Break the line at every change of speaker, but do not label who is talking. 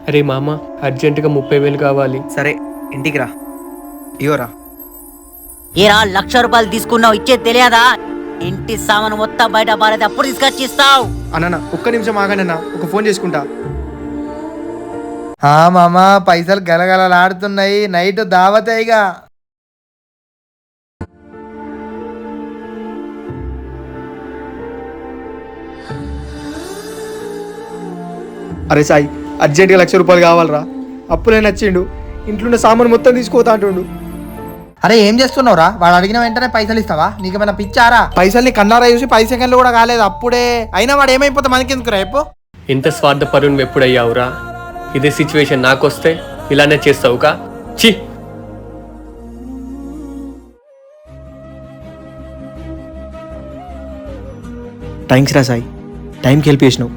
అరే మామ, అర్జెంటుగా 30,000 కావాలి.
సరే ఇంటికి రా, ఇయోరా.
ఏరా ₹1,00,000 తీసుకున్నావు, ఇచ్చేది తెలియదా? ఇంటి సామాను మొత్తం బయట పారేది, అప్పుడు తీసుకొచ్చి ఇస్తావు.
అన్న ఒక్క నిమిషం ఆగనన్న, ఒక ఫోన్ చేసుకుంటా.
మామ పైసలు గలగలలాడుతున్నాయి, నైట్ దావతేగా.
అరే సాయి, అర్జెంటుగా ₹1,00,000 కావాలరా. అప్పులే నచ్చిండు, ఇంట్లో సామాన్ మొత్తం తీసుకోతా అంటుండు.
అరే ఏం చేస్తున్నావురా? వాడు అడిగిన వెంటనే పైసలు ఇస్తావా? నీకేమైనా పిచ్చారా?
పైసల్ని కన్నారా చూసి 10 సెకండ్లు కూడా కాలేదు అప్పుడే. అయినా వాడు ఏమైపోతే మనకెందుకు రేపు.
ఇంత స్వార్థపరుని ఎప్పుడయ్యావురా? ఇదే సిచ్యువేషన్ నాకొస్తే ఇలానే చేస్తావుకా? చి.
థ్యాంక్స్ రా సాయి, టైంకి హెల్ప్ చేసినావు.